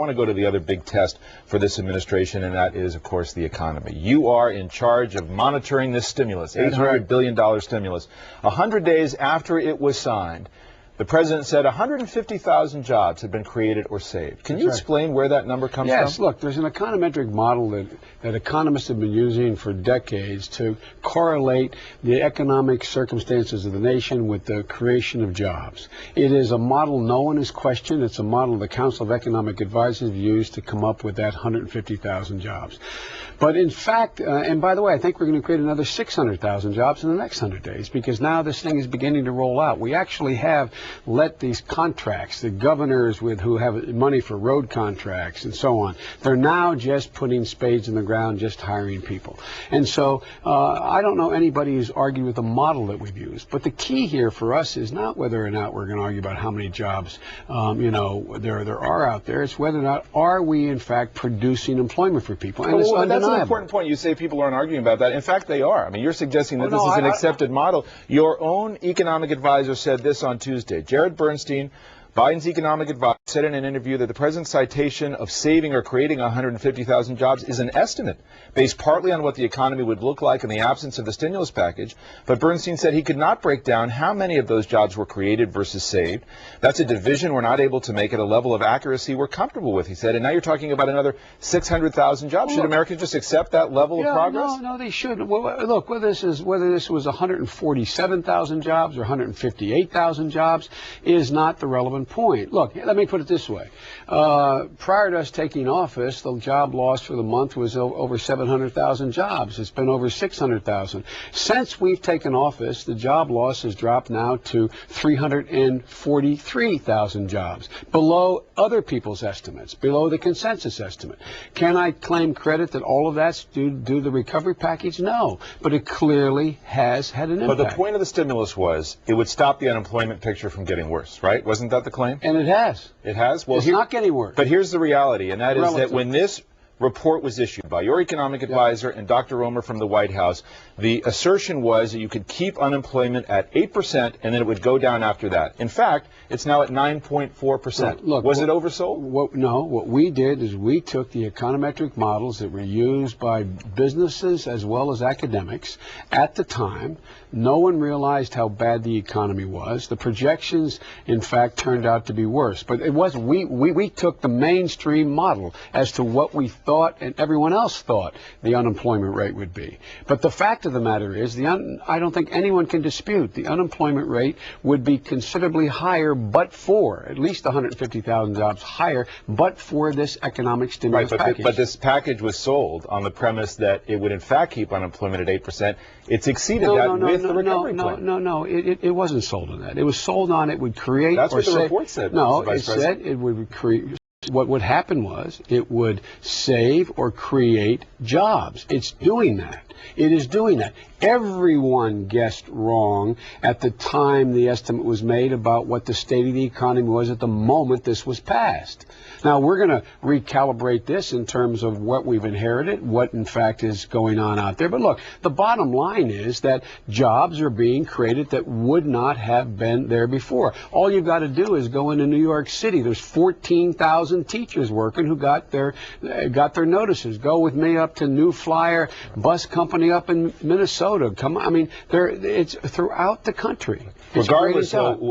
I want to go to the other big test for this administration, and that is, of course, the economy. You are in charge of monitoring this stimulus, $800 billion stimulus. 100 days after it was signed, the president said 150,000 jobs had been created or saved. Can you explain where that number comes from? Yes, look, there's an econometric model that economists have been using for decades to correlate the economic circumstances of the nation with the creation of jobs. It is a model no one has questioned. It's a model the Council of Economic Advisors used to come up with that 150,000 jobs. But in fact, and by the way, I think we're going to create another 600,000 jobs in the next 100 days, because now this thing is beginning to roll out. We actually have let these contracts, the governors who have money for road contracts and so on, they're now just putting spades in the ground, just hiring people. And so I don't know anybody who's argued with the model that we've used. But the key here for us is not whether or not we're going to argue about how many jobs there are out there. It's whether or not are we in fact producing employment for people. And it's undeniable. That's an important point. You say people aren't arguing about that. In fact, they are. I mean, you're suggesting that this is an accepted model. Your own economic advisor said this on Tuesday. Jared Bernstein, Biden's economic advisor, said in an interview that the president's citation of saving or creating 150,000 jobs is an estimate based partly on what the economy would look like in the absence of the stimulus package. But Bernstein said he could not break down how many of those jobs were created versus saved. That's a division we're not able to make at a level of accuracy we're comfortable with, he said. And now you're talking about another 600,000 jobs. Should Americans just accept that level of progress? No, they shouldn't. Well, look, whether this was 147,000 jobs or 158,000 jobs is not the relevant point. Look, let me put it this way. Prior to us taking office, the job loss for the month was over 700,000 jobs. It's been over 600,000. Since we've taken office, the job loss has dropped now to 343,000 jobs, below other people's estimates, below the consensus estimate. Can I claim credit that all of that's due to the recovery package? No, but it clearly has had an impact. But the point of the stimulus was it would stop the unemployment picture from getting worse, right? Wasn't that the claim? And it has. It has? Well, it's not getting worse. But here's the reality, and that is that when this report was issued by your economic advisor and Dr. Romer from the White House, the assertion was that you could keep unemployment at 8% and then it would go down after that. In fact, it's now at 9.4%. Look, was it oversold? No. What we did is we took the econometric models that were used by businesses as well as academics at the time. No one realized how bad the economy was. The projections, in fact, turned out to be worse. But it wasn't. We took the mainstream model as to what we thought and everyone else thought the unemployment rate would be. But the fact of the matter is, I don't think anyone can dispute the unemployment rate would be considerably higher, but for at least 150,000 jobs higher, but for this economic stimulus package. But this package was sold on the premise that it would in fact keep unemployment at 8%. It's exceeded that with the recovery plan. No. It wasn't sold on that. It was sold on it would create. That's what the report said. No, it said it would create. What would happen was it would save or create jobs. It's doing that. It is doing that. Everyone guessed wrong at the time the estimate was made about what the state of the economy was at the moment this was passed. Now, we're going to recalibrate this in terms of what we've inherited, what in fact is going on out there. But look, the bottom line is that jobs are being created that would not have been there before. All you've got to do is go into New York City. There's 14,000 teachers working who got their notices. Go with me up to New Flyer Bus Company up in Minnesota. Come on, I mean, it's throughout the country. Regardless, the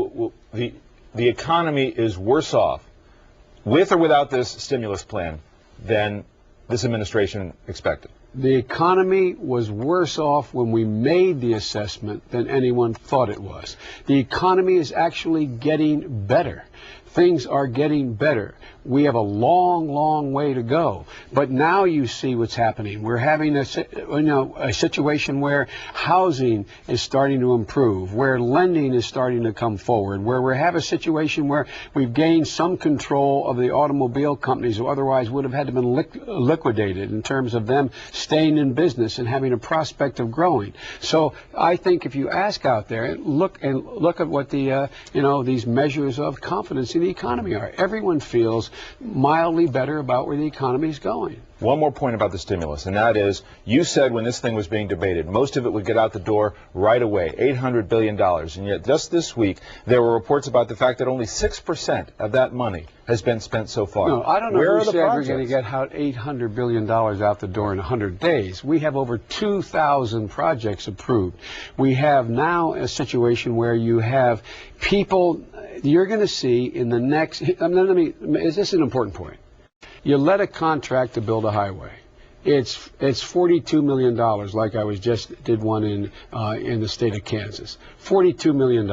economy is worse off with or without this stimulus plan than this administration expected. The economy was worse off when we made the assessment than anyone thought it was. The economy is actually getting better. Things are getting better. We have a long, long way to go. But now you see what's happening. We're having a situation where housing is starting to improve, where lending is starting to come forward, where we have a situation where we've gained some control of the automobile companies who otherwise would have had to been liquidated in terms of them staying in business and having a prospect of growing. So I think if you ask out there, look at what the these measures of confidence affecting the economy are. Everyone feels mildly better about where the economy is going. One more point about the stimulus, and that is, you said when this thing was being debated, most of it would get out the door right away, $800 billion. And yet just this week, there were reports about the fact that only 6% of that money has been spent so far. No, I don't know Where who are the said projects? we're going to get out $800 billion out the door in 100 days. We have over 2,000 projects approved. We have now a situation where you have people, you're going to see in the next, is this an important point? You let a contract to build a highway. It's $42 million, like I did one in the state of Kansas. $42 million.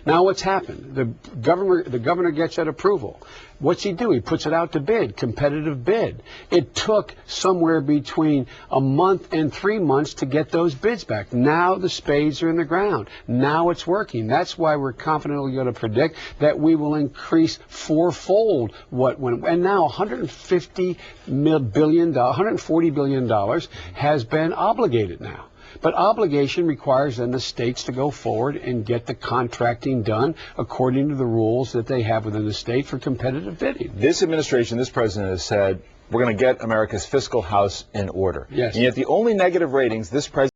Now what's happened? The governor gets that approval. What's he do? He puts it out to bid, competitive bid. It took somewhere between a month and 3 months to get those bids back. Now the spades are in the ground. Now it's working. That's why we're confidently going to predict that we will increase fourfold and now $140 billion has been obligated now. But obligation requires then the states to go forward and get the contracting done according to the rules that they have within the state for competitive bidding. This administration, this president has said, we're going to get America's fiscal house in order. Yes. And yet the only negative ratings this president